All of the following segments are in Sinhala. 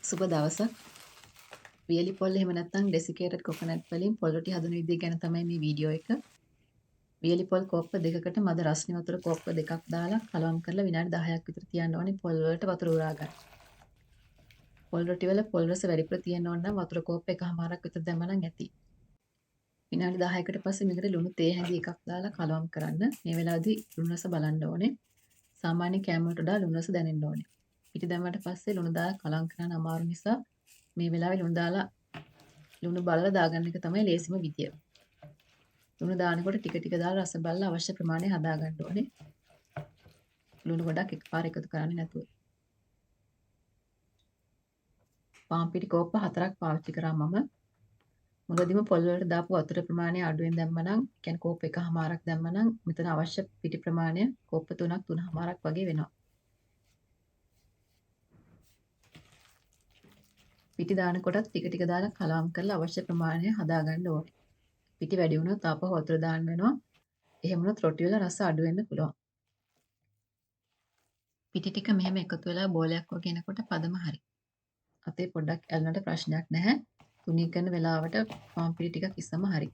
සුබ දවසක්. වියලි පොල් එහෙම නැත්නම් ඩෙසිකේටඩ් කොකනට් වලින් පොල් රොටි හදන විදිය ගැන තමයි මේ වීඩියෝ එක. වියලි පොල් කෝප්ප දෙකකට මද රස්නි වතුර කෝප්ප දෙකක් දාලා කලවම් කරලා විනාඩි 10ක් විතර තියන්න ඕනේ පොල් වලට වතුර උරා ගන්න. පොල් රොටි වල පොල් රස වැඩිපුර තියෙන්න ඕන නම් වතුර කෝප්ප එකමාරක් විතර දැම්මනම් ඇති. විනාඩි 10කට පස්සේ මේකට ලුණු තේ හැඳි එකක් දාලා කලවම් කරන්න. මේ වෙලාවේදී ලුණු රස බලන්න ඕනේ. සාමාන්‍ය කෑම වලට වඩා ලුණු රස දැනෙන්න ඕනේ. පිටි දැම්මට පස්සේ ලුණු දාලා කලවම් කරන්න අමාරු නිසා මේ වෙලාවේ ලුණු දාලා ලුණු බලලා දාගන්න එක තමයි ලේසිම විදිය. ලුණු දානකොට ටික ටික දාලා රස බලලා අවශ්‍ය ප්‍රමාණය හදා ගන්න ඕනේ. ලුණු ගොඩක් එකපාර එකතු කරන්නේ නැතුව. පාන් පිටි කෝප්ප 4ක් පාවිච්චි කරා මම. මුලදීම පොල් වලට දාපු වතුර ප්‍රමාණය අඩුවෙන් දැම්මනම්, කියන්නේ කෝප්ප එකමාරක් දැම්මනම් මෙතන අවශ්‍ය පිටි ප්‍රමාණය කෝප්ප 3ක් 3මාරක් වගේ වෙනවා. පිටි දානකොටත් ටික ටික දාලා කලවම් කරලා අවශ්‍ය ප්‍රමාණය හදා ගන්න ඕනේ. පිටි වැඩි වුණොත් ආපහු වතුර දාන්න වෙනවා. එහෙම වුණොත් රොටි වල රස අඩු වෙන්න පුළුවන්. පිටි ටික මෙහෙම එකතු වෙලා බෝලයක් වගේ එනකොට පදම හරි. අතේ පොඩ්ඩක් ඇල්ලුනට ප්‍රශ්නයක් නැහැ. තුනී කරන වෙලාවට පාන් පිටි ටිකක් ඉස්සම හරි.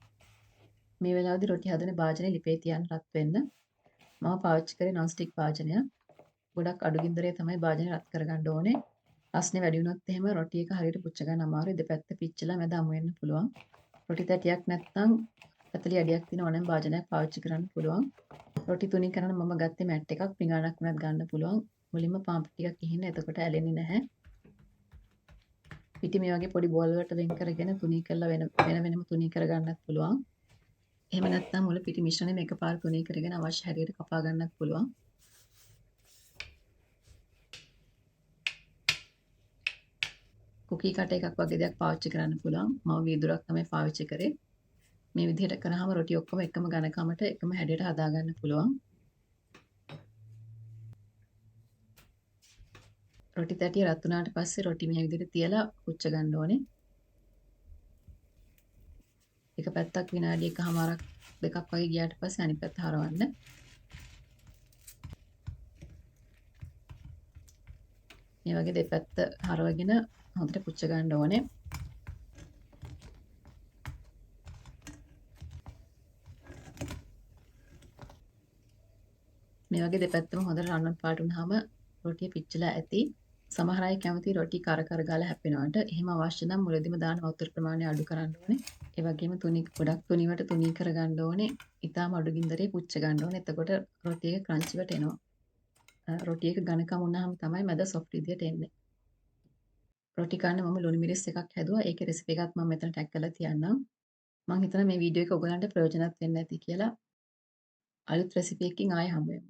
මේ වෙලාවේදී රොටි හදන භාජනේ ලිපේ තියන්න රත් වෙන්න. මම පාවිච්චි කරේ non stick භාජනය. ගොඩක් අඩු ගින්දරේ තමයි භාජනේ රත් කරගන්න ඕනේ. රස්නේ වැඩි වුණොත් එහෙම රොටි එක හරියට පුච්ච ගන්න අමාරුයි. දෙපැත්ත පිච්චලා මැද අමු වෙන්න පුළුවන්. රොටි තැටියක් නැත්නම් පැතලි අඩියක් තියෙන ඕනෑම භාජනයක් පාවිච්චි කරන්න පුළුවන්. රොටි තුනී කරන්න මම ගත්තේ මැට් එකක්. පිඟානක් වුණත් ගන්න පුළුවන්. මුලින්ම පාන් පිටි ටිකක් ඉහින්න. එතකොට ඇලෙන්නේ නැහැ. පිටි මේ වගේ පොඩි බෝල් වලට වෙන් කරගෙන තුනී කරලා වෙනම තුනී කරගන්නත් පුළුවන්. එහෙම නැත්නම් මුල පිටි මිශ්‍රණයම එකපාර තුනී කරගෙන අවශ්‍ය හැටියට කපා ගන්නත් පුළුවන්. කුකී කට එකක් වගේ දෙයක් පාවිච්චි කරන්න පුළුවන්. මම වීදුරක් තමයි පාවිච්චි කරේ. මේ විදිහට කරාම රොටි ඔක්කොම එකම ඝනකමට එකම හැඩයට හදා ගන්න පුළුවන්. රොටි තැටිය රත් වුණාට පස්සේ රොටි මේ විදිහට තියලා පුච්ච ගන්න ඕනේ. එක පැත්තක් විනාඩි එකමාරක් දෙකක් වගේ ගියාට පස්සේ අනිත් පැත්ත හරවන්න. මේ වගේ දෙපැත්ත හරවගෙන හොඳට පුච්ච ගන්න ඕනේ. මේ වගේ දෙපැත්තම හොඳට රන්වන් පාට වුණාම රොටිය පිච්චලා ඇති. සමහර අය කැමති රොටි කර කර ගාලා හැපෙනවට. එහෙම අවශ්‍ය නම් මුලදීම දාන වතුර ප්‍රමාණය අඩු කරන්න ඕනේ. ඒ වගේම ගොඩක් තුනිවට තුනී කර ගන්න ඕනේ. ඊටාම අඩු ගින්දරේ පුච්ච ගන්න ඕනේ. එතකොට රොටි එක ක්‍රන්චිවට එනවා. රොටි එක ඝනකම වුණාම තමයි මැද සොෆ්ට් විදියට එන්නේ. රොටි කන්න මම ලුණු මිරිස් එකක් හැදුවා. ඒකේ රෙසිපි එකක් මම මෙතන ටැග් කරලා තියන්නම්. මම හිතනවා මේ වීඩියෝ එක ඔයගලන්ට ප්‍රයෝජනවත් වෙන්න ඇති කියලා. අලුත් රෙසිපි එකකින් ආයෙ හමු වෙමු.